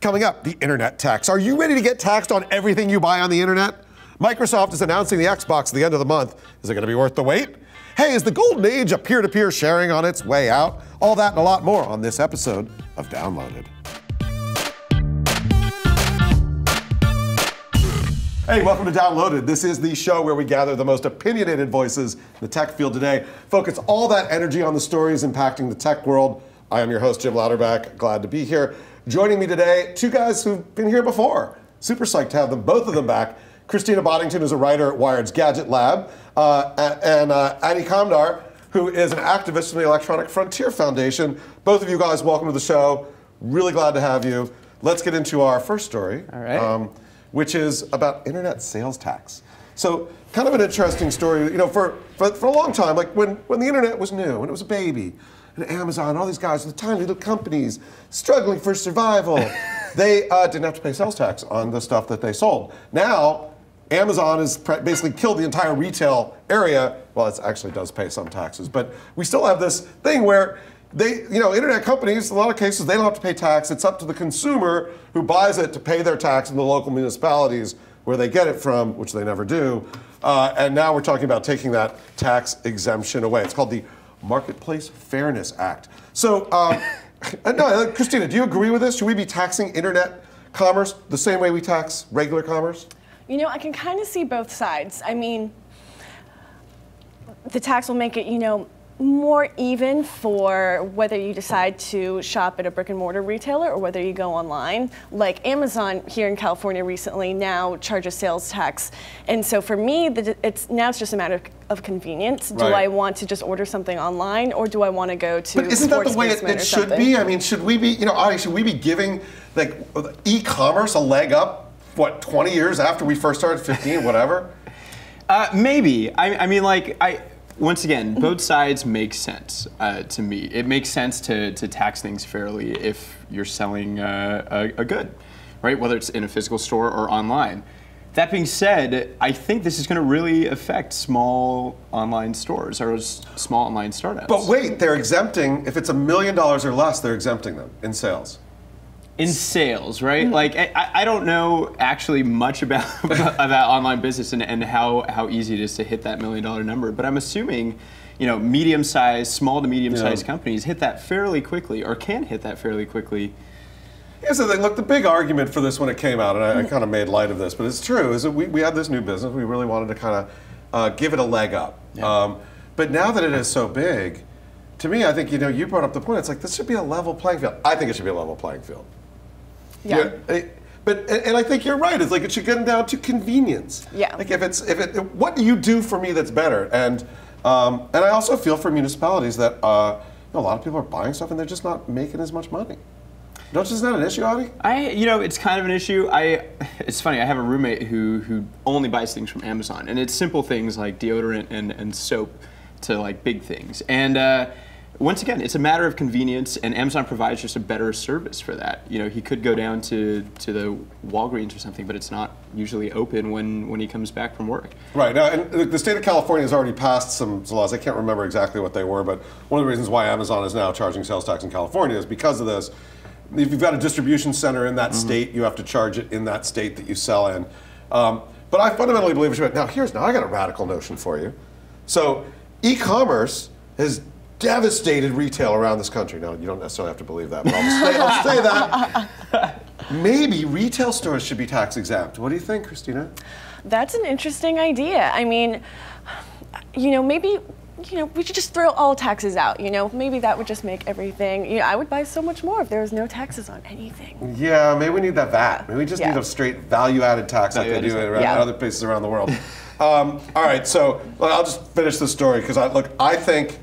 Coming up, the internet tax. Are you ready to get taxed on everything you buy on the internet? Microsoft is announcing the Xbox at the end of the month. Is it going to be worth the wait? Hey, is the golden age of peer-to-peer sharing on its way out? All that and a lot more on this episode of Downloaded. Hey, welcome to Downloaded. This is the show where we gather the most opinionated voices in the tech field today, focus all that energy on the stories impacting the tech world. I am your host, Jim Louderback. Glad to be here. Joining me today, two guys who've been here before. Super psyched to have them, both of them back. Christina Bonnington is a writer at Wired's Gadget Lab, and Adi Kamdar, who is an activist from the Electronic Frontier Foundation. Both of you guys, welcome to the show. Really glad to have you. Let's get into our first story, all right. Which is about internet sales tax. So, kind of an interesting story. You know, for a long time, like when the internet was new, when it was a baby, and Amazon, all these guys, the tiny little companies struggling for survival, they didn't have to pay sales tax on the stuff that they sold. Now, Amazon has basically killed the entire retail area. Well, it actually does pay some taxes, but we still have this thing where internet companies, in a lot of cases, they don't have to pay tax. It's up to the consumer who buys it to pay their tax in the local municipalities where they get it from, which they never do. And now we're talking about taking that tax exemption away. It's called the Marketplace Fairness Act. So, no, Christina, do you agree with this? Should we be taxing internet commerce the same way we tax regular commerce? You know, I can kind of see both sides. I mean, the tax will make it, more even for whether you decide to shop at a brick and mortar retailer or whether you go online. Like Amazon here in California recently now charges sales tax. And so for me, it's just a matter of convenience. Do I want to just order something online or do I want to go to But isn't that the way it should be? I mean, should we be, Adi, should we be giving like e-commerce a leg up, 20 years after we first started, 15, whatever? Maybe. Once again, both sides make sense to me. It makes sense to tax things fairly if you're selling a good, right? Whether it's in a physical store or online. That being said, I think this is going to really affect small online stores or small online startups. But wait, they're exempting, if it's $1 million or less, they're exempting them in sales. In sales, right? Mm-hmm. Like, I don't know actually much about online business and how easy it is to hit that $1 million number, but I'm assuming, medium-sized, small to medium-sized companies hit that fairly quickly or can hit that fairly quickly. Here's the thing, look, the big argument for this when it came out, and I kind of made light of this, but it's true, is that we had this new business, we really wanted to kind of give it a leg up. Yeah. But now that it is so big, to me, I think, you brought up the point, it's like, this should be a level playing field. I think it should be a level playing field. Yeah. And I think you're right. It's like it should get down to convenience. Yeah. Like what do you do for me that's better? And I also feel for municipalities that a lot of people are buying stuff and they're just not making as much money. Is that an issue, Adi? It's kind of an issue. It's funny. I have a roommate who only buys things from Amazon, and it's simple things like deodorant and soap to like big things. And once again, it's a matter of convenience, and Amazon provides just a better service for that. He could go down to the Walgreens or something, but it's not usually open when he comes back from work. Right. Now, and the state of California has already passed some laws. I can't remember exactly what they were, but one of the reasons why Amazon is now charging sales tax in California is because of this. If you've got a distribution center in that state, you have to charge it in that state that you sell in. But I fundamentally believe it should. Now, I got a radical notion for you. So, e-commerce has devastated retail around this country. Now, you don't necessarily have to believe that, but I'll say that. Maybe retail stores should be tax exempt. What do you think, Christina? That's an interesting idea. I mean, maybe, we should just throw all taxes out. Maybe that would just make everything, I would buy so much more if there was no taxes on anything. Yeah, maybe we need that VAT. Maybe we just need a straight value-added tax like they do in other places around the world. All right, so I'll just finish this story because I think,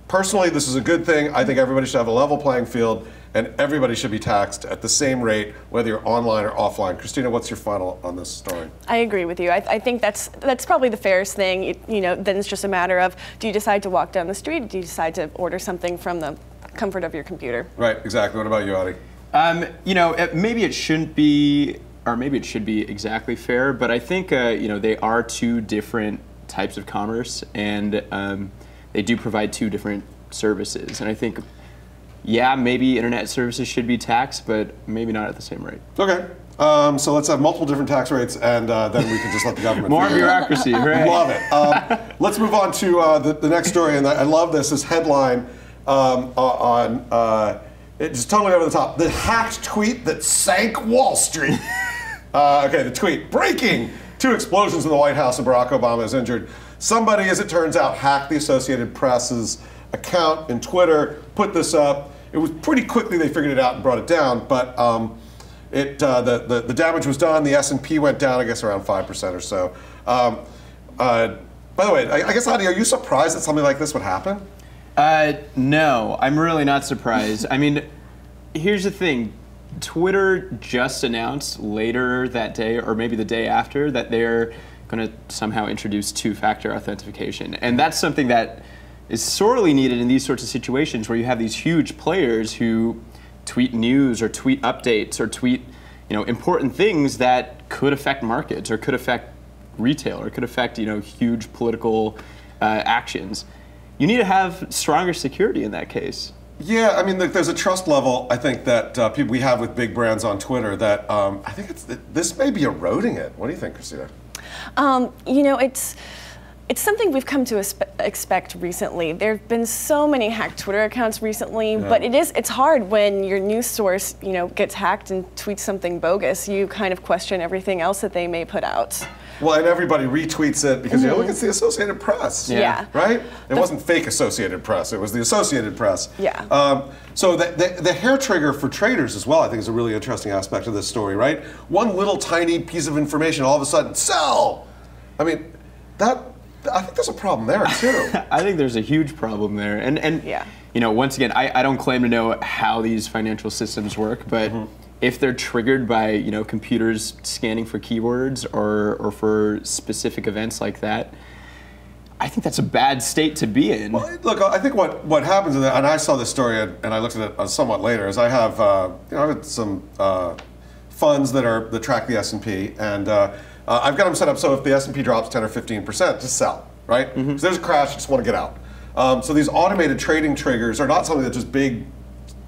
personally, this is a good thing. I think everybody should have a level playing field, and everybody should be taxed at the same rate, whether you're online or offline. Christina, what's your final on this story? I agree with you. I think that's probably the fairest thing. Then it's just a matter of, do you decide to walk down the street, or do you decide to order something from the comfort of your computer? Right, exactly. What about you, Adi? Maybe it shouldn't be, or maybe it should be exactly fair, but I think, they are two different types of commerce, and they do provide two different services. And I think, yeah, maybe internet services should be taxed, but maybe not at the same rate. Okay. So let's have multiple different tax rates, and then we can just let the government. More bureaucracy, right? Love it. Let's move on to the next story, and I love this headline it's totally over the top. The hacked tweet that sank Wall Street. Okay, the tweet. Breaking! 2 explosions in the White House and Barack Obama is injured. Somebody, as it turns out, hacked the Associated Press's account in Twitter, put this up. It was pretty quickly they figured it out and brought it down, but the damage was done. The S&P went down, I guess, around 5% or so. By the way, I guess, Adi, are you surprised that something like this would happen? No, I'm really not surprised. I mean, here's the thing. Twitter just announced later that day, or maybe the day after, that they're going to somehow introduce 2-factor authentication. And that's something that is sorely needed in these sorts of situations where you have these huge players who tweet news or tweet updates or tweet, important things that could affect markets or could affect retail or could affect, huge political actions. You need to have stronger security in that case. Yeah, I mean, there's a trust level, I think, that we have with big brands on Twitter that I think this may be eroding it. What do you think, Christina? It's something we've come to expect recently. There have been so many hacked Twitter accounts recently, but it's hard when your news source, gets hacked and tweets something bogus. You kind of question everything else that they may put out. Well, and everybody retweets it because look, it's the Associated Press. Yeah. Right? It wasn't fake Associated Press. It was the Associated Press. Yeah. So the hair trigger for traders as well, I think, is a really interesting aspect of this story, right? One little tiny piece of information, all of a sudden, sell! I mean, I think there's a problem there, too. I think there's a huge problem there. And yeah. Once again, I don't claim to know how these financial systems work, but if they're triggered by, computers scanning for keywords or for specific events like that, I think that's a bad state to be in. Well, look, I think what happens, and I saw this story and I looked at it somewhat later, is I have I have some funds that track the S&P, and I've got them set up so if the S&P drops 10 or 15%, to sell, right? So there's a crash, you just want to get out. So these automated trading triggers are not something that just big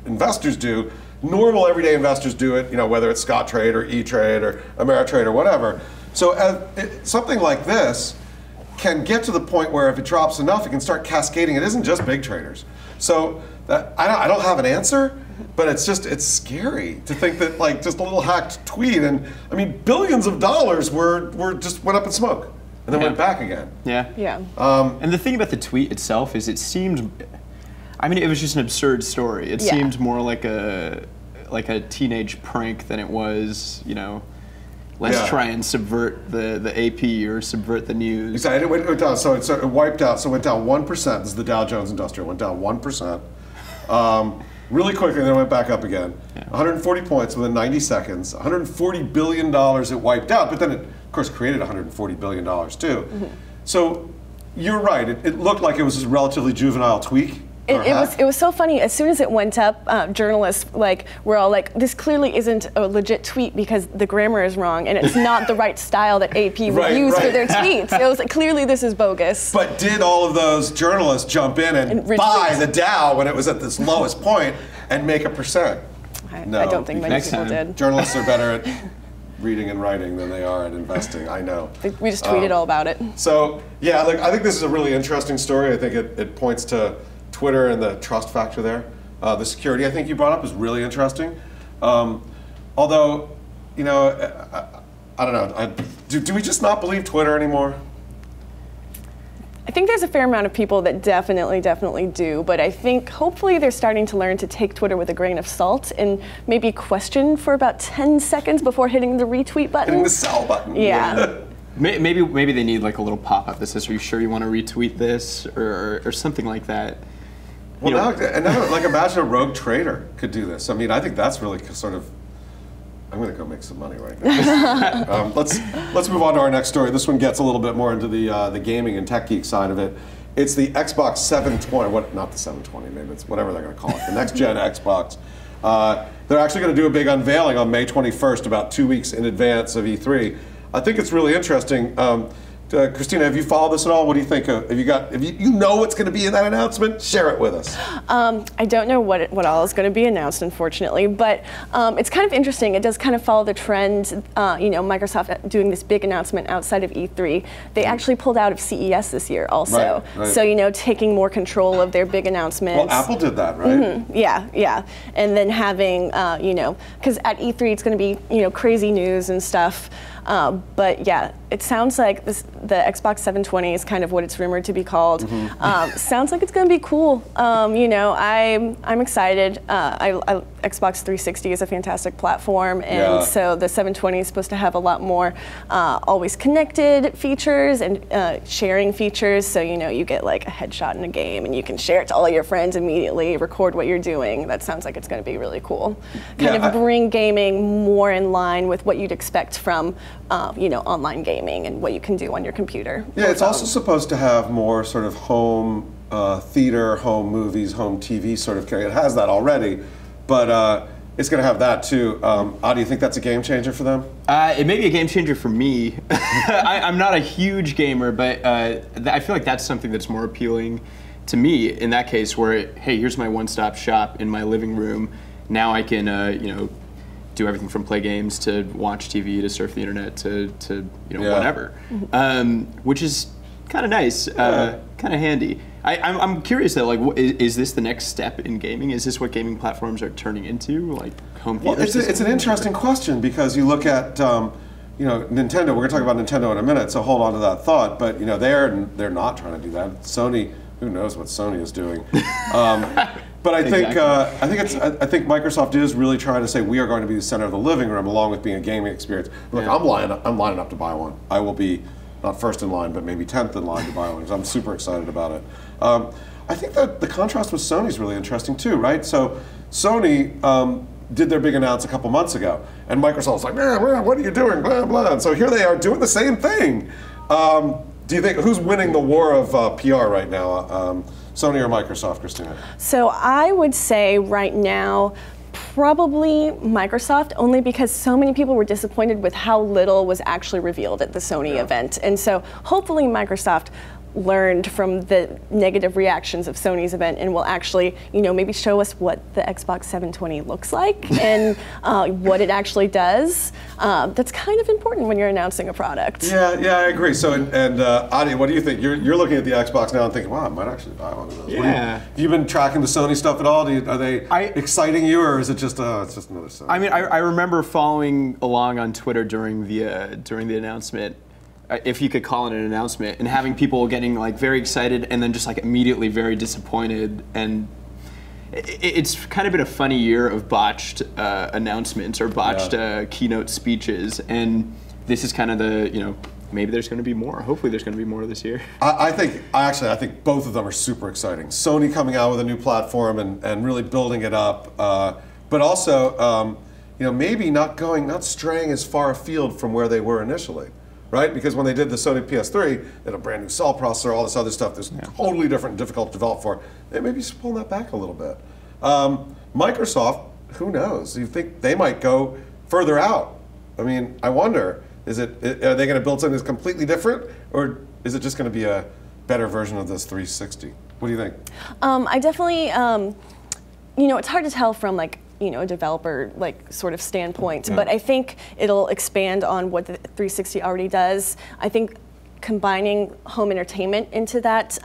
investors do. Normal everyday investors do it, whether it's Scottrade or E-Trade or Ameritrade or whatever. So something like this can get to the point where if it drops enough, it can start cascading. It isn't just big traders. So I don't have an answer, but it's scary to think that just a little hacked tweet, and I mean billions of dollars just went up in smoke and then went back again. Yeah. Yeah. And the thing about the tweet itself is it seemed, it was just an absurd story. It seemed more like a teenage prank than it was, let's try and subvert the AP or subvert the news. Exactly. It went down. So it wiped out. So it went down 1%. This is the Dow Jones Industrial. Went down 1%. Really quickly, and then it went back up again. 140 points within 90 seconds. $140 billion it wiped out, but then it, of course, created $140 billion too. So you're right. It looked like it was a relatively juvenile tweak. It was so funny. As soon as it went up, journalists were all like, "This clearly isn't a legit tweet because the grammar is wrong and it's not the right style that AP would use for their tweets." It was like, clearly this is bogus. But did all of those journalists jump in and buy the Dow when it was at this lowest point and make a percent? No. I don't think many people did. Journalists are better at reading and writing than they are at investing. I know. We just tweeted all about it. So yeah, I think this is a really interesting story. I think it points to Twitter and the trust factor there. The security I think you brought up is really interesting. Although, I don't know. Do we just not believe Twitter anymore? I think there's a fair amount of people that definitely do, but I think hopefully they're starting to learn to take Twitter with a grain of salt and maybe question for about 10 seconds before hitting the retweet button. Hitting the sell button. Yeah. Maybe they need like a little pop-up that says, "Are you sure you want to retweet this?" or something like that. Well, now, imagine a rogue trader could do this. I mean, I think that's really sort of. I'm going to go make some money right now. Let's move on to our next story. This one gets a little bit more into the gaming and tech geek side of it. It's the Xbox 720. Not the 720, maybe it's whatever they're going to call it. The next gen Xbox. They're actually going to do a big unveiling on May 21st, about 2 weeks in advance of E3. I think it's really interesting. Christina, have you followed this at all? What do you think? If you know what's going to be in that announcement, share it with us. I don't know what all is going to be announced, unfortunately, but it's kind of interesting. It does kind of follow the trend, Microsoft doing this big announcement outside of E3. They actually pulled out of CES this year also. Right. So, taking more control of their big announcements. Well, Apple did that, right? Mm-hmm. Yeah. And then having, because at E3 it's going to be, crazy news and stuff. But yeah, it sounds like the Xbox 720 is kind of what it's rumored to be called. Sounds like it's going to be cool. I'm excited. Xbox 360 is a fantastic platform, and so the 720 is supposed to have a lot more always connected features and sharing features. So you get like a headshot in a game, and you can share it to all your friends immediately, record what you're doing. That sounds like it's going to be really cool. Kind of bring gaming more in line with what you'd expect from online gaming and what you can do on your computer. Yeah, it's also supposed to have more sort of home theater, home movies, home TV sort of carry. It has that already, but it's going to have that too. Do you think that's a game changer for them? It may be a game changer for me. I'm not a huge gamer, but I feel like that's something that's more appealing to me in that case where, hey, here's my one-stop shop in my living room. Now I can, do everything from play games to watch TV to surf the internet to whatever, which is kind of nice, kind of handy. I'm curious though, like, is this the next step in gaming? Is this what gaming platforms are turning into, like home theater? Well, it's an interesting question because you look at Nintendo. We're going to talk about Nintendo in a minute, so hold on to that thought. But they're not trying to do that. Sony, who knows what Sony is doing? But I think I think Microsoft is really trying to say we are going to be the center of the living room, along with being a gaming experience. Look, I'm lining up to buy one. I will be not first in line, but maybe 10th in line to buy one because I'm super excited about it. I think that the contrast with Sony is really interesting too, right? So Sony did their big announce a couple months ago, and Microsoft's like, man, what are you doing? Blah blah. And so here they are doing the same thing. Do you think who's winning the war of PR right now? Sony or Microsoft, Christina? So I would say right now, probably Microsoft, only because so many people were disappointed with how little was actually revealed at the Sony event. And so hopefully Microsoft learned from the negative reactions of Sony's event and will actually, maybe show us what the Xbox 720 looks like and what it actually does. That's kind of important when you're announcing a product. Yeah, I agree. So, and Adi, what do you think? You're looking at the Xbox now and thinking, wow, I might actually buy one of those. Yeah. Have you been tracking the Sony stuff at all? Are they exciting you, or is it just it's just another Sony? I mean, I remember following along on Twitter during the announcement. If you could call it an announcement, and having people getting like very excited and then just like immediately very disappointed, and it's kind of been a funny year of botched announcements or botched keynote speeches, and this is kind of the maybe there's going to be more. Hopefully there's going to be more this year. I think both of them are super exciting. Sony coming out with a new platform and really building it up, but also maybe not straying as far afield from where they were initially. Right? Because when they did the Sony PS3, they had a brand new cell processor, all this other stuff that's totally different and difficult to develop for. They may be pulling that back a little bit. Microsoft, who knows? You think they might go further out? I mean, I wonder, are they going to build something that's completely different, or is it just going to be a better version of this 360? What do you think? I definitely, it's hard to tell from a developer sort of standpoint, but I think it'll expand on what the 360 already does. I think combining home entertainment into that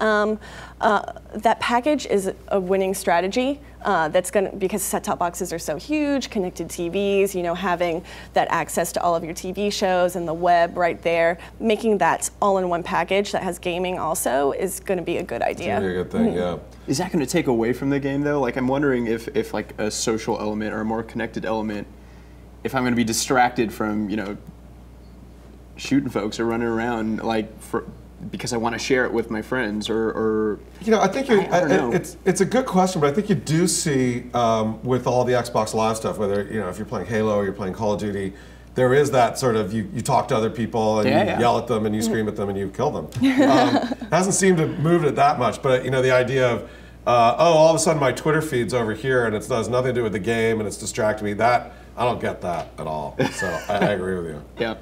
that package is a winning strategy. Because set-top boxes are so huge, connected TVs, having that access to all of your TV shows and the web right there, making that all in one package that has gaming also is going to be a good idea. It's going to be a good thing, yeah. Is that going to take away from the game though? Like, I'm wondering if like a social element or a more connected element, if I'm going to be distracted from shooting folks or running around because I want to share it with my friends, or I think it's a good question, but I think you do see with all the Xbox Live stuff, whether if you're playing Halo or you're playing Call of Duty, there is that sort of you talk to other people and you yell at them and you scream at them and you kill them. Hasn't seemed to move it that much, but the idea of all of a sudden my Twitter feed's over here and it has nothing to do with the game and it's distracting me. I don't get that at all. So I agree with you. Yeah.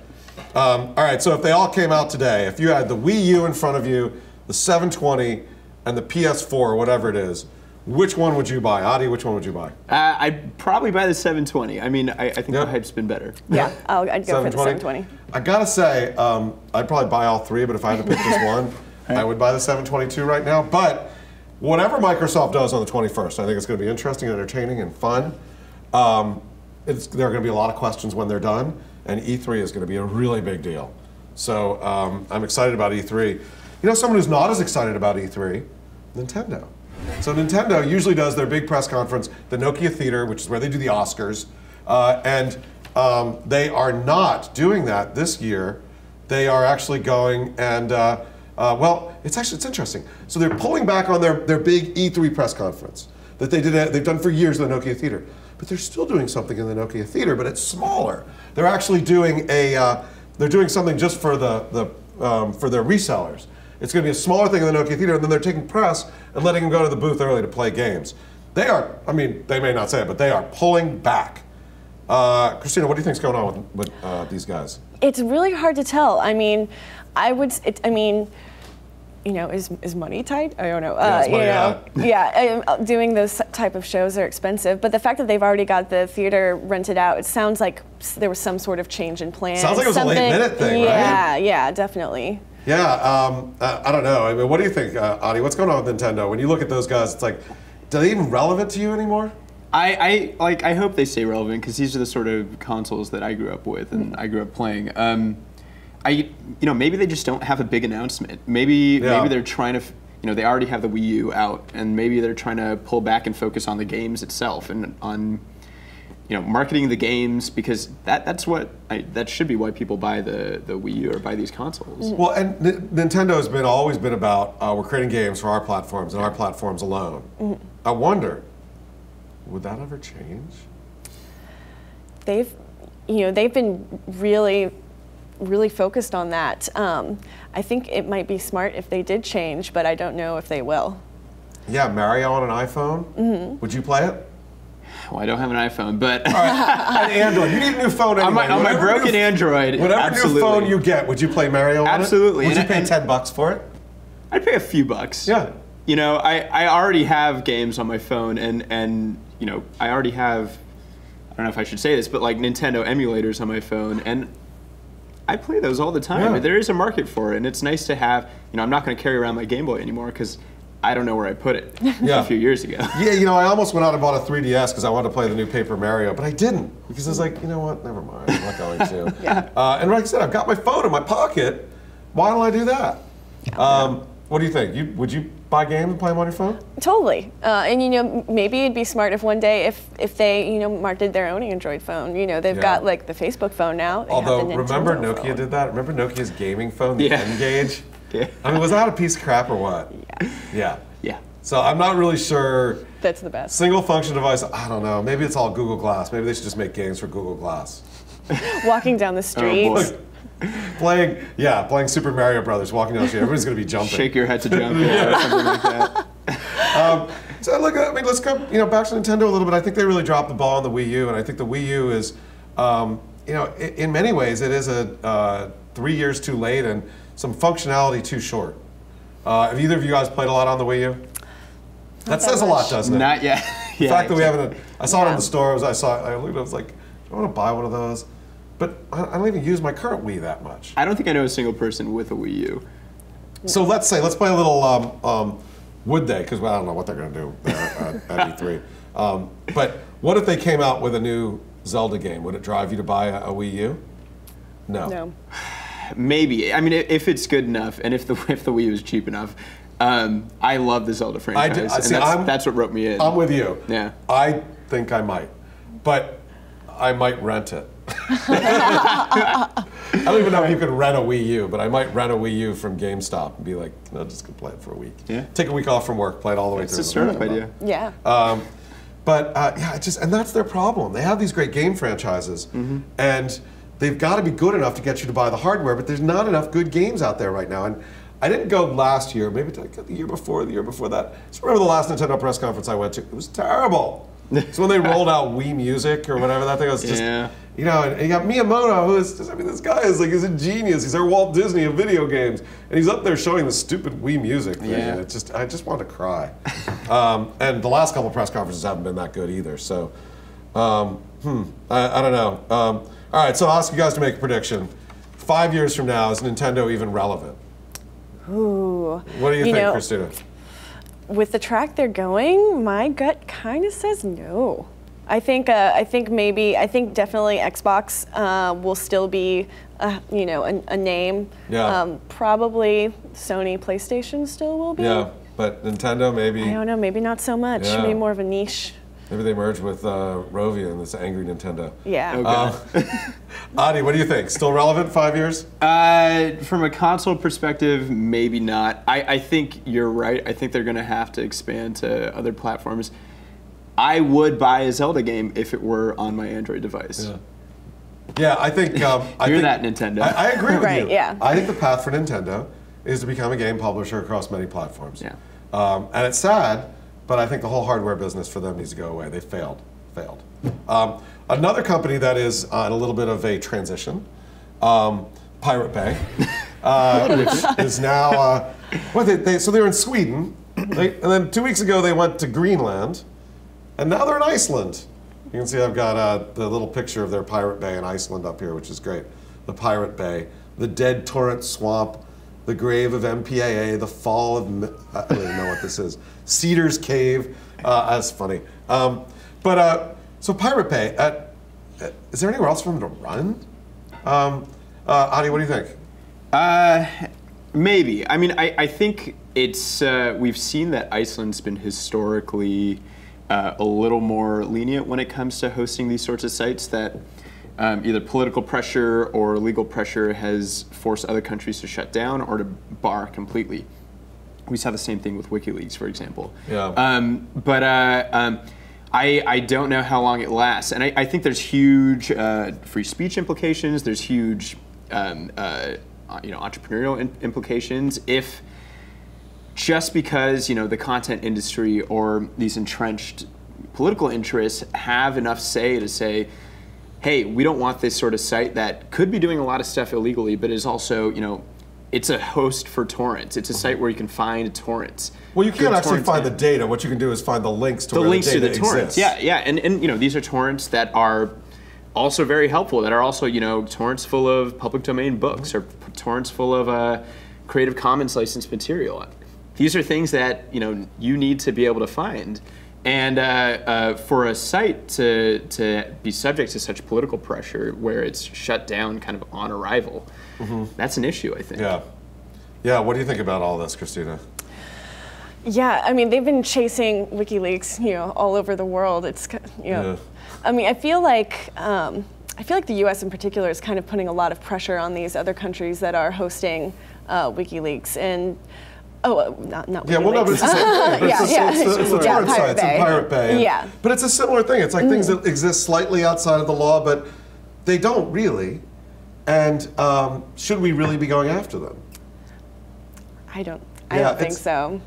All right, so if they all came out today, if you had the Wii U in front of you, the 720, and the PS4, or whatever it is, which one would you buy? Adi, which one would you buy? I'd probably buy the 720. I mean, I think the hype's been better. Yeah, I'd go for the 720. I gotta say, I'd probably buy all three, but if I had to pick just one, I would buy the 722 right now. But whatever Microsoft does on the 21st, I think it's going to be interesting, entertaining, and fun. There are going to be a lot of questions when they're done, and E3 is going to be a really big deal. So I'm excited about E3. You know, someone who's not as excited about E3, Nintendo. So Nintendo usually does their big press conference, the Nokia Theater, which is where they do the Oscars, and they are not doing that this year. They are actually going and, well, it's interesting. So they're pulling back on their big E3 press conference that they've done for years in the Nokia Theater. But they're still doing something in the Nokia Theater, but it's smaller. They're actually doing they're doing something just for for their resellers. It's going to be a smaller thing in the Nokia Theater, and then they're taking press and letting them go to the booth early to play games. They are, I mean, they may not say it, but they are pulling back. Christina, what do you think's going on with these guys? It's really hard to tell. I mean, you know, is money tight? I don't know. Doing those type of shows are expensive, but the fact that they've already got the theater rented out, it sounds like there was some sort of change in plans. Sounds like it was a late-minute thing, right? Yeah, definitely. Yeah, I don't know. I mean, what do you think, Adi? What's going on with Nintendo? When you look at those guys, it's like, are they even relevant to you anymore? I hope they stay relevant, because these are the sort of consoles that I grew up with and I grew up playing. Maybe they just don't have a big announcement. Maybe they're trying to, they already have the Wii U out, and maybe they're trying to pull back and focus on the games itself and on, marketing the games, because that should be why people buy the Wii U or buy these consoles. Well, and Nintendo has always been about we're creating games for our platforms and our platforms alone. Mm-hmm. I wonder, would that ever change? They've been really focused on that. I think it might be smart if they did change, but I don't know if they will. Yeah, Mario on an iPhone. Mm-hmm. Would you play it? Well, I don't have an iPhone, but all right, an Android. You need a new phone anyway. On my broken Android. Whatever new phone you get, would you play Mario on it? Absolutely. Would you pay $10 for it? I'd pay a few bucks. Yeah. I already have games on my phone, and I already have, I don't know if I should say this, but like Nintendo emulators on my phone, and I play those all the time. Yeah. There is a market for it, and it's nice to have, I'm not going to carry around my Game Boy anymore because I don't know where I put it a few years ago. Yeah, I almost went out and bought a 3DS because I wanted to play the new Paper Mario, but I didn't because I was like, you know what, never mind, I'm not going to. And like I said, I've got my phone in my pocket. Why don't I do that? What do you think? Would you buy games and play them on your phone? Totally. And maybe it'd be smart if one day if they marketed their own Android phone. They've got like the Facebook phone now. Although remember Nokia did that. Remember Nokia's gaming phone, the N-Gage? Yeah. I mean, was that a piece of crap or what? Yeah. So I'm not really sure. That's the best. Single function device, I don't know. Maybe it's all Google Glass. Maybe they should just make games for Google Glass. Walking down the street. Playing Super Mario Brothers, walking down the street. Everybody's going to be jumping. Shake your head to jump, or something like that. So look, let's go back to Nintendo a little bit. I think they really dropped the ball on the Wii U, and I think the Wii U is, in many ways, it is 3 years too late and some functionality too short. Have either of you guys played a lot on the Wii U? That says a lot, doesn't it? Not yet. The fact that we haven't, I saw it in the store. I looked, I was like, do I want to buy one of those? But I don't even use my current Wii that much. I don't think I know a single person with a Wii U. So let's play a little, would they? Because I don't know what they're going to do there at E3. But what if they came out with a new Zelda game? Would it drive you to buy a Wii U? No. Maybe. I mean, if it's good enough, and if the Wii U is cheap enough. I love the Zelda franchise, that's what roped me in. I'm with you. Yeah. I think I might, but I might rent it. I don't even know if you could rent a Wii U, but I might rent a Wii U from GameStop and be like, just go play it for a week. Yeah. Take a week off from work, play it all the way through. It's a startup idea. Yeah. And that's their problem. They have these great game franchises, and they've got to be good enough to get you to buy the hardware, but there's not enough good games out there right now. And I didn't go last year, maybe the year before that. Just remember the last Nintendo press conference I went to. It was terrible. So when they rolled out Wii Music or whatever that thing was, just you know, and you got Miyamoto, who is just, I mean, this guy is like, he's a genius. He's our Walt Disney of video games, and he's up there showing the stupid Wii Music thing. And it's just, I just want to cry. And the last couple of press conferences haven't been that good either. So, I don't know. All right, so I'll ask you guys to make a prediction. 5 years from now, is Nintendo even relevant? Ooh. What do you think, Christina? With the track they're going, my gut kind of says no. I think definitely Xbox will still be, you know, a name. Yeah. Probably Sony, PlayStation still will be. Yeah, but Nintendo maybe. I don't know, maybe not so much. Yeah. Maybe more of a niche. Maybe they merge with Rovia and this angry Nintendo. Yeah. Okay. Adi, what do you think? Still relevant 5 years? From a console perspective, maybe not. I think you're right. I think they're going to have to expand to other platforms. I would buy a Zelda game if it were on my Android device. Yeah, I think... You're that Nintendo. I agree with you. Yeah. I think the path for Nintendo is to become a game publisher across many platforms. Yeah. And it's sad, but I think the whole hardware business for them needs to go away. They failed. Another company that is on a little bit of a transition, PirateBay, which is now, so they were in Sweden, and then 2 weeks ago they went to Greenland, and now they're in Iceland. You can see I've got the little picture of their PirateBay in Iceland up here, which is great. The PirateBay, the dead torrent swamp, the grave of MPAA, the fall of, I don't even know what this is, Cedar's Cave. That's funny. So PirateBay, is there anywhere else for them to run? Adi, what do you think? Maybe. I mean, I think it's, we've seen that Iceland's been historically a little more lenient when it comes to hosting these sorts of sites, that either political pressure or legal pressure has forced other countries to shut down or to bar completely. We saw the same thing with WikiLeaks, for example. Yeah. I don't know how long it lasts, and I think there's huge free speech implications. There's huge entrepreneurial implications if just because the content industry or these entrenched political interests have enough say to say, hey, we don't want this sort of site that could be doing a lot of stuff illegally, but is also, it's a host for torrents. It's a site where you can find torrents. Well, you can't actually find the data. What you can do is find the links to where the data torrents. exists. Yeah, and these are torrents that are also very helpful, that are also, torrents full of public domain books or torrents full of Creative Commons licensed material. These are things that, you need to be able to find. And for a site to be subject to such political pressure where it's shut down kind of on arrival, that's an issue, I think. Yeah. Yeah, what do you think about all this, Christina? Yeah, I mean, they've been chasing WikiLeaks, all over the world. It's, I mean, I feel like the U.S. in particular is kind of putting a lot of pressure on these other countries that are hosting WikiLeaks, and not yeah, well, no, but it's the same thing. It's the torrent sites and PirateBay. Yeah. But it's a similar thing. It's like things that exist slightly outside of the law, but they don't really. And should we really be going after them? I don't think so.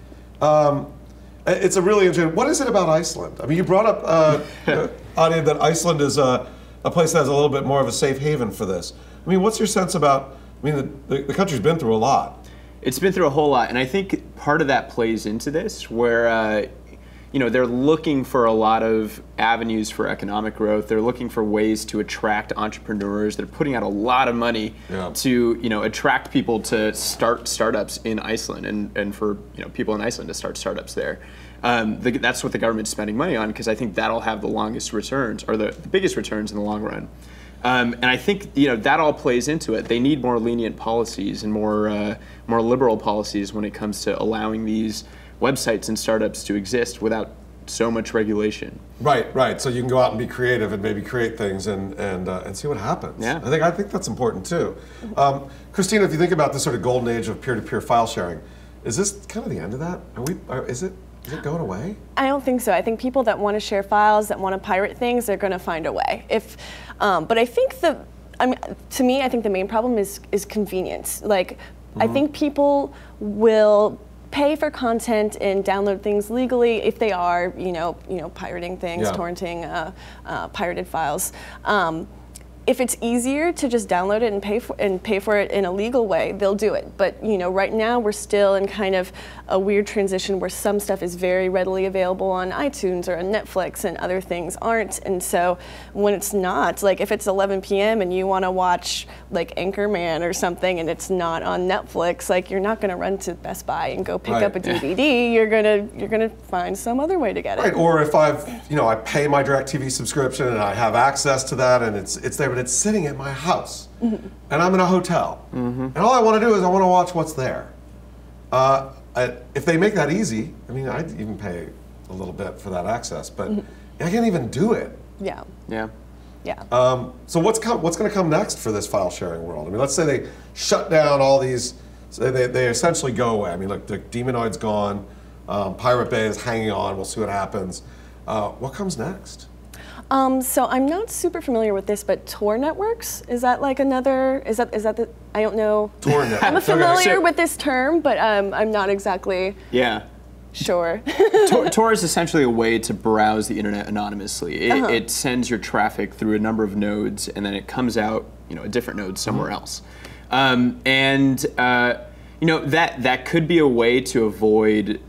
It's a really interesting. What is it about Iceland? I mean, you brought up, Adi, that Iceland is a place that has a little bit more of a safe haven for this. I mean, what's your sense about? I mean, the country's been through a lot. It's been through a whole lot, and I think part of that plays into this, where they're looking for a lot of avenues for economic growth. They're looking for ways to attract entrepreneurs. They're putting out a lot of money to attract people to start startups in Iceland, and for people in Iceland to start startups there. That's what the government's spending money on, because I think that'll have the longest returns, or the biggest returns in the long run. And I think that all plays into it. They need more lenient policies and more liberal policies when it comes to allowing these websites and startups to exist without so much regulation. Right. So you can go out and be creative and maybe create things and see what happens. Yeah. I think that's important too. Christina, if you think about this sort of golden age of peer-to-peer file sharing, is this kind of the end of that? Is it going away? I don't think so. I think people that want to share files, that want to pirate things, they're going to find a way. But I think to me, I think the main problem is convenience. Like, I think people will pay for content and download things legally if they are, pirating things, torrenting pirated files. If it's easier to just download it and pay for it in a legal way, they'll do it. But right now we're still in kind of a weird transition where some stuff is very readily available on iTunes or on Netflix and other things aren't. And so when it's not, like if it's 11 p.m. and you want to watch like Anchorman or something and it's not on Netflix, like you're not going to run to Best Buy and go pick up a DVD. You're gonna find some other way to get it. Right. Or if I pay my DirecTV subscription and I have access to that and it's there, but it's sitting at my house and I'm in a hotel and all I want to do is I want to watch what's there. If they make that easy, I mean, I'd even pay a little bit for that access, but I can't even do it. Yeah. Yeah. Yeah. So what's going to come next for this file sharing world? I mean, let's say they shut down all these, so they essentially go away. I mean, look, the Demonoid's gone, Pirate Bay is hanging on, we'll see what happens. What comes next? So I'm not super familiar with this, but Tor networks, is that like another, is that the, I don't know. Tor networks. I'm familiar with this term, but I'm not exactly sure. Tor is essentially a way to browse the internet anonymously. It sends your traffic through a number of nodes, and then it comes out, a different node somewhere else. That could be a way to avoid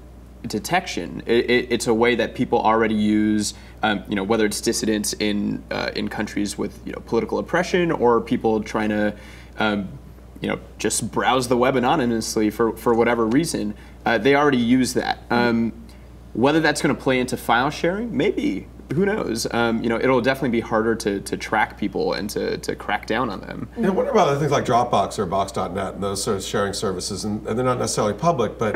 detection. It's a way that people already use, whether it's dissidents in countries with political oppression or people trying to just browse the web anonymously for whatever reason. They already use that. Whether that's going to play into file sharing, maybe. Who knows? It'll definitely be harder to track people and to crack down on them. Yeah, what about other things like Dropbox or Box.net and those sort of sharing services, and they're not necessarily public, but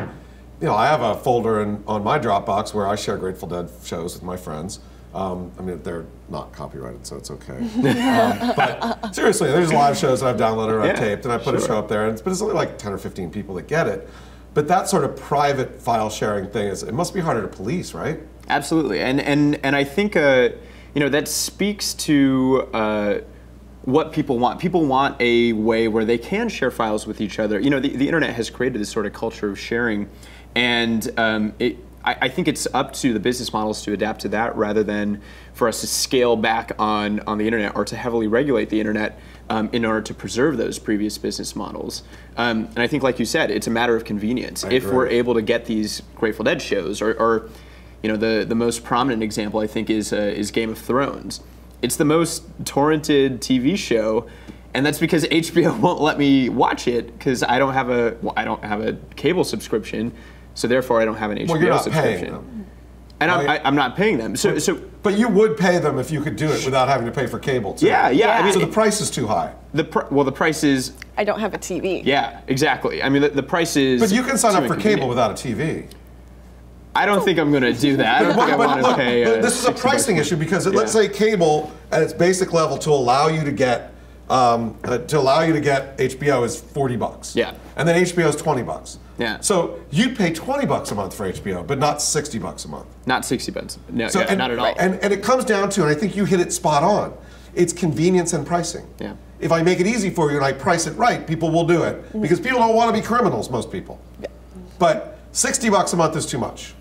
I have a folder on my Dropbox where I share Grateful Dead shows with my friends. I mean, they're not copyrighted, so it's okay. But seriously, there's live shows that I've downloaded or I've taped, and I put a show up there, but it's only like 10 or 15 people that get it. But that sort of private file sharing thing it must be harder to police, right? Absolutely, and I think that speaks to what people want. People want a way where they can share files with each other. The internet has created this sort of culture of sharing. And I think it's up to the business models to adapt to that rather than for us to scale back on the internet or to heavily regulate the internet in order to preserve those previous business models. And I think, like you said, it's a matter of convenience. If we're able to get these Grateful Dead shows, or the most prominent example I think is Game of Thrones. It's the most torrented TV show. And that's because HBO won't let me watch it because I don't have a cable subscription, so therefore I don't have an HBO subscription. Paying them. And I'm not paying them. But you would pay them if you could do it without having to pay for cable too. Yeah. I mean, so the price is too high. The price is. I don't have a TV. Yeah, exactly. I mean, the price is. But you can sign up for cable without a TV. I don't think I'm going to do that. I don't think I want to pay. This is a pricing issue because let's say cable at its basic level to allow you to get HBO is $40. Yeah. And then HBO is $20. Yeah. So you'd pay $20 a month for HBO, but not $60 a month. Not $60. No, so, not at all. And it comes down to, and I think you hit it spot on, it's convenience and pricing. Yeah. If I make it easy for you and I price it right, people will do it. Because people don't want to be criminals, most people. Yeah. But $60 a month is too much.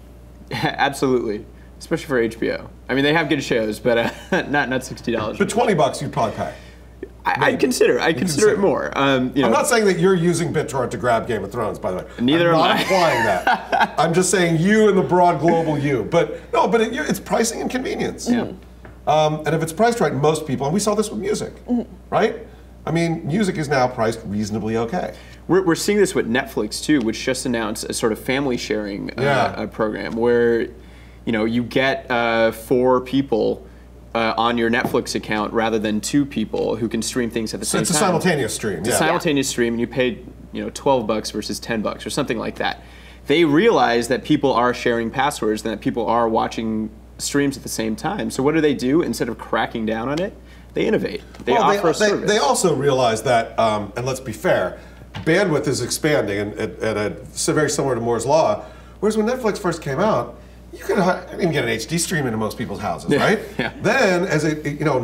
Absolutely. Especially for HBO. I mean, they have good shows, but not $60. But $20 you'd probably pay. I'd consider it more. I'm not saying that you're using BitTorrent to grab Game of Thrones, by the way. Neither am I. I'm not implying that. I'm just saying you and the broad global you. But it's pricing and convenience. Yeah. And if it's priced right, most people, and we saw this with music, right? I mean, music is now priced reasonably okay. We're seeing this with Netflix too, which just announced a sort of family sharing program where, you get 4 people on your Netflix account rather than 2 people who can stream things at the same time. It's a simultaneous stream. It's a simultaneous stream, and you pay $12 versus $10 or something like that. They realize that people are sharing passwords and that people are watching streams at the same time. So what do? Instead of cracking down on it, they innovate. They offer a service. They also realize that, and let's be fair, bandwidth is expanding at a very similar to Moore's Law. Whereas when Netflix first came out, you couldn't even get an HD stream into most people's houses, right? Yeah. Then,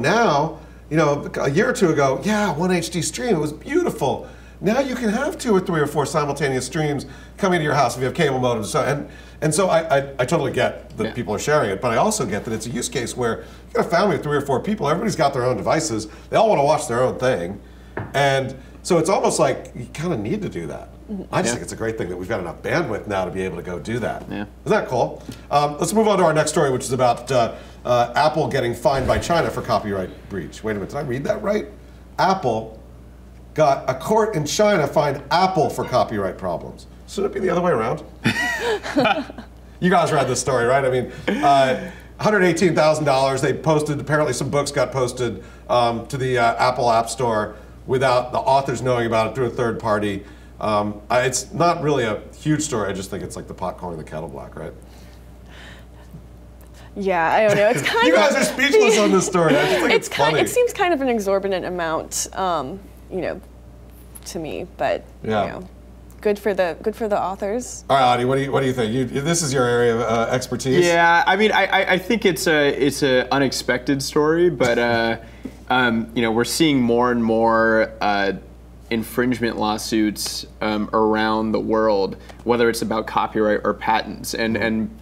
now, a year or two ago, one HD stream, it was beautiful. now you can have 2 or 3 or 4 simultaneous streams coming to your house if you have cable modems. And so I totally get that people are sharing it, but I also get that it's a use case where you've got a family of 3 or 4 people, everybody's got their own devices, they all want to watch their own thing. And so it's almost like you kind of need to do that. I just think it's a great thing that we've got enough bandwidth now to be able to go do that. Yeah. Isn't that cool? Let's move on to our next story, which is about Apple getting fined by China for copyright breach. Wait a minute, did I read that right? Apple got a court in China fined Apple for copyright problems. Should it be the other way around? You guys read this story, right? I mean, $118,000. They posted, apparently some books got posted to the Apple App Store without the authors knowing about it through a third party. It's not really a huge story. I just think it's like the pot calling the kettle black, right? Yeah, I don't know. It's kind you guys are speechless on this story. I just think it's funny. It seems kind of an exorbitant amount, you know, to me. But you know, good for the authors. All right, Adi, what do you think? This is your area of expertise. Yeah, I mean, I think it's a unexpected story, but you know, we're seeing more and more infringement lawsuits around the world, whether it's about copyright or patents, and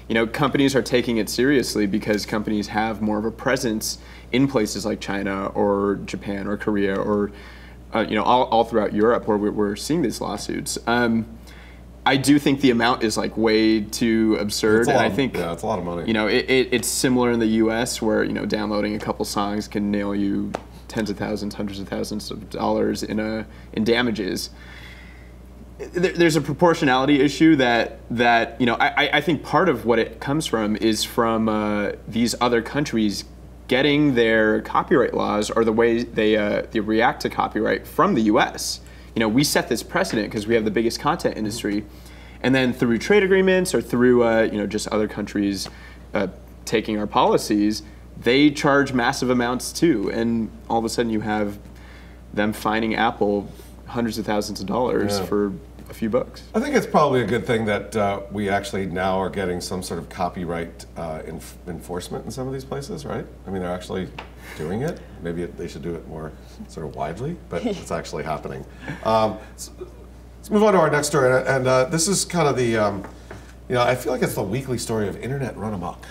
you know, companies are taking it seriously because companies have more of a presence in places like China or Japan or Korea or you know, all throughout Europe where we're seeing these lawsuits. I do think the amount is like way too absurd, and I think it's a lot of money. You know, it's similar in the U.S. where, you know, downloading a couple songs can nail you tens of thousands, hundreds of thousands of dollars in damages. There's a proportionality issue that you know, I think part of what it comes from is from these other countries getting their copyright laws or the way they react to copyright from the U.S. You know, we set this precedent because we have the biggest content industry, and then through trade agreements or through you know, just other countries taking our policies, they charge massive amounts too, and all of a sudden you have them fining Apple hundreds of thousands of dollars for a few bucks. I think it's probably a good thing that we actually now are getting some sort of copyright enforcement in some of these places, right? I mean, they're actually doing it. Maybe they should do it more sort of widely, but it's actually happening. Let's move on to our next story, and this is kind of the, you know, I feel like it's the weekly story of internet run amok,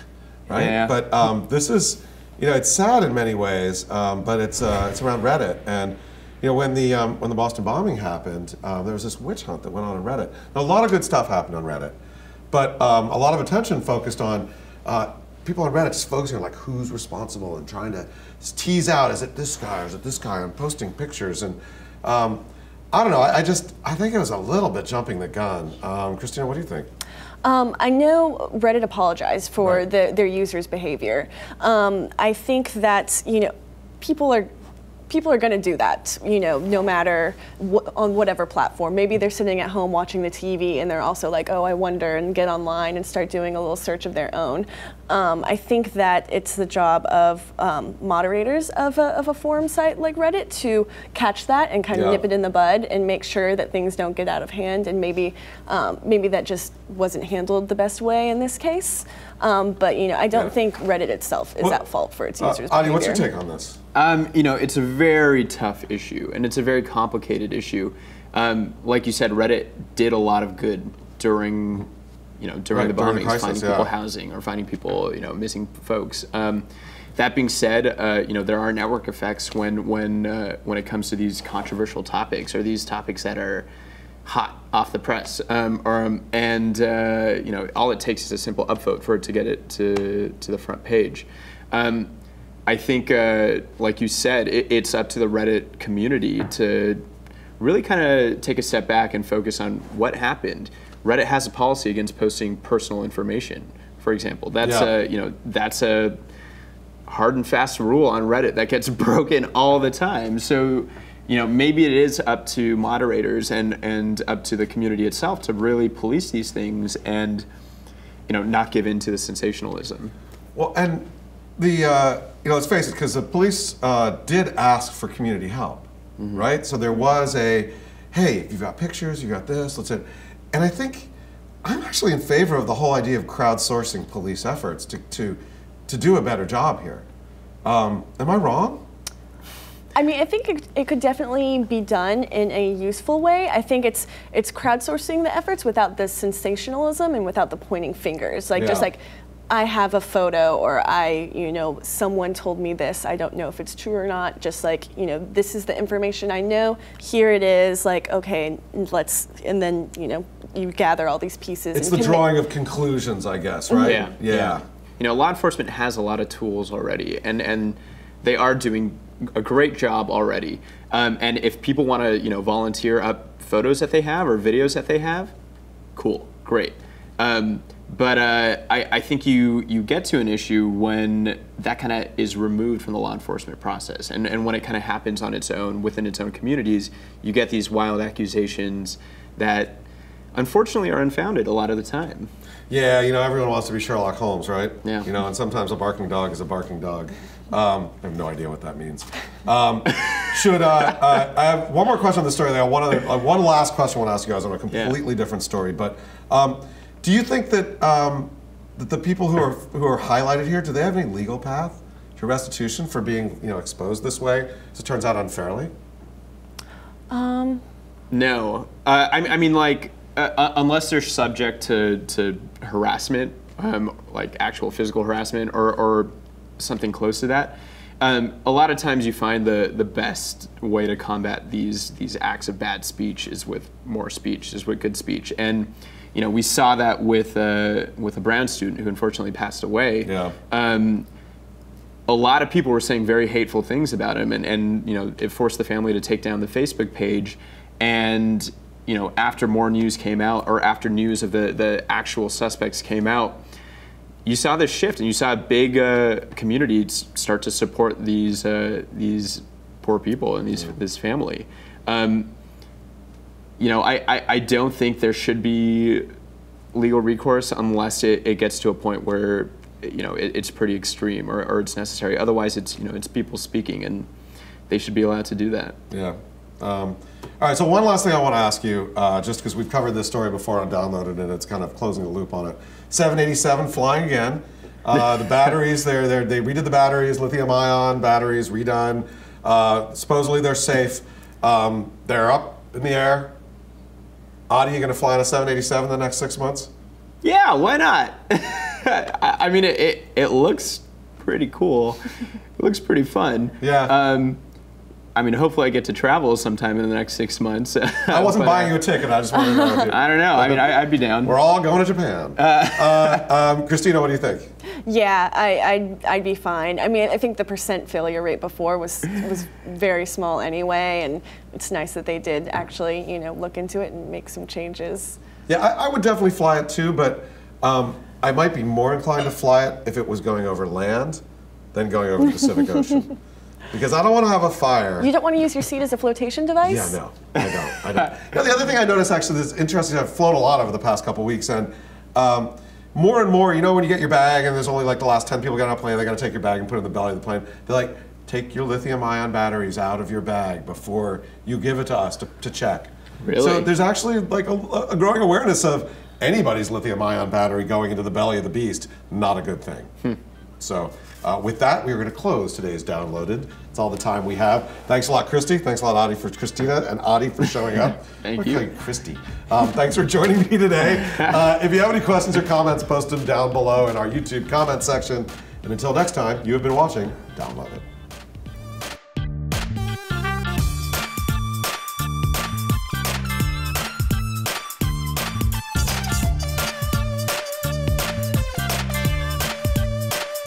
right? Yeah. But this is, you know, it's sad in many ways, but it's around Reddit. And you know, when the Boston bombing happened, there was this witch hunt that went on Reddit. Now, a lot of good stuff happened on Reddit, but a lot of attention focused on people on Reddit just focusing on like who's responsible and trying to tease out, is it this guy or is it this guy? I'm posting pictures, and I don't know. I think it was a little bit jumping the gun. Christina, what do you think? I know Reddit apologized for their users' behavior. I think that, you know, people are going to do that, you know, no matter on whatever platform. Maybe they're sitting at home watching the TV and they're also like, oh, I wonder, and get online and start doing a little search of their own. I think that it's the job of moderators of a forum site like Reddit to catch that and kind of nip it in the bud and make sure that things don't get out of hand, and maybe that just wasn't handled the best way in this case. But you know, I don't think Reddit itself is at fault for its users' behavior. Adi, what's your take on this? You know, it's a very tough issue, and it's a very complicated issue. Like you said, Reddit did a lot of good during the bombings, finding people housing or finding people, you know, missing folks. That being said, you know, there are network effects when it comes to these controversial topics or these topics that are hot off the press, and you know, all it takes is a simple upvote for it to get it to the front page. I think, like you said, it's up to the Reddit community to really kind of take a step back and focus on what happened. Reddit has a policy against posting personal information, for example. That's you know, that's a hard and fast rule on Reddit that gets broken all the time. So, you know, maybe it is up to moderators and up to the community itself to really police these things and, you know, not give in to the sensationalism. Well, and the you know, let's face it, because the police did ask for community help, right? So there was a, hey, if you've got pictures, you got this, let's it. And I think I'm actually in favor of the whole idea of crowdsourcing police efforts to do a better job here. Am I wrong? I mean, I think it could definitely be done in a useful way. I think it's crowdsourcing the efforts without the sensationalism and without the pointing fingers. Like just like, I have a photo, or someone told me this. I don't know if it's true or not. Just like, this is the information I know. Here it is. Like, okay, and then you gather all these pieces. It's the drawing of conclusions, I guess, right? Yeah. Law enforcement has a lot of tools already, and they are doing a great job already. And if people want to, volunteer up photos that they have or videos that they have, cool, great. But I think you get to an issue when that kind of is removed from the law enforcement process, and when it kind of happens on its own, within its own communities, you get these wild accusations that unfortunately are unfounded a lot of the time. Yeah, everyone wants to be Sherlock Holmes, right? Yeah. And sometimes a barking dog is a barking dog. I have no idea what that means. I have one more question on the story. One last question I want to ask you guys on a completely different story. But do you think that that the people who are highlighted here, do they have any legal path to restitution for being exposed this way, as it turns out, unfairly? No. I mean, like, unless they're subject to harassment, like actual physical harassment or something close to that. A lot of times you find the best way to combat these acts of bad speech is with more speech, is with good speech. And we saw that with a Brown student who unfortunately passed away. Yeah. A lot of people were saying very hateful things about him, and it forced the family to take down the Facebook page. And after more news came out, or after news of the actual suspects came out, you saw this shift, and you saw a big community start to support these poor people and this family. I don't think there should be legal recourse unless it gets to a point where it's pretty extreme or it's necessary. Otherwise, it's people speaking, and they should be allowed to do that. Yeah. All right, so one last thing I want to ask you, just because we've covered this story before on Downloaded, and it's kind of closing the loop on it. 787 flying again. The batteries, they redid the batteries, lithium-ion batteries redone. Supposedly they're safe. They're up in the air. Adi, you going to fly on a 787 the next 6 months? Yeah, why not? I mean, it looks pretty cool. It looks pretty fun. Yeah. I mean, hopefully I get to travel sometime in the next 6 months. I wasn't buying you a ticket. I just wanted to know. I don't know. I mean, I'd be down. We're all going to Japan. Christina, what do you think? Yeah, I'd be fine. I mean, I think the percent failure rate before was very small anyway, and it's nice that they did actually, look into it and make some changes. Yeah, I would definitely fly it too, but I might be more inclined to fly it if it was going over land than going over the Pacific Ocean. Because I don't want to have a fire. You don't want to use your seat as a flotation device? Yeah, no, I don't. The other thing I noticed actually that's interesting, I've flown a lot over the past couple weeks, and more and more, when you get your bag and there's only like the last 10 people get on a plane, they got to take your bag and put it in the belly of the plane. They're like, take your lithium-ion batteries out of your bag before you give it to us to check. Really? So there's actually like a growing awareness of anybody's lithium-ion battery going into the belly of the beast, not a good thing. So with that, we're going to close today's Downloaded. It's all the time we have. Thanks a lot, Christy. Thanks a lot, Christina and Adi for showing up. Thank you. Christy. Thanks for joining me today. If you have any questions or comments, post them down below in our YouTube comment section. And until next time, you have been watching Downloaded.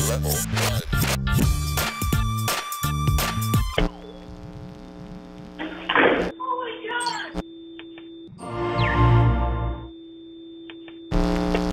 Level.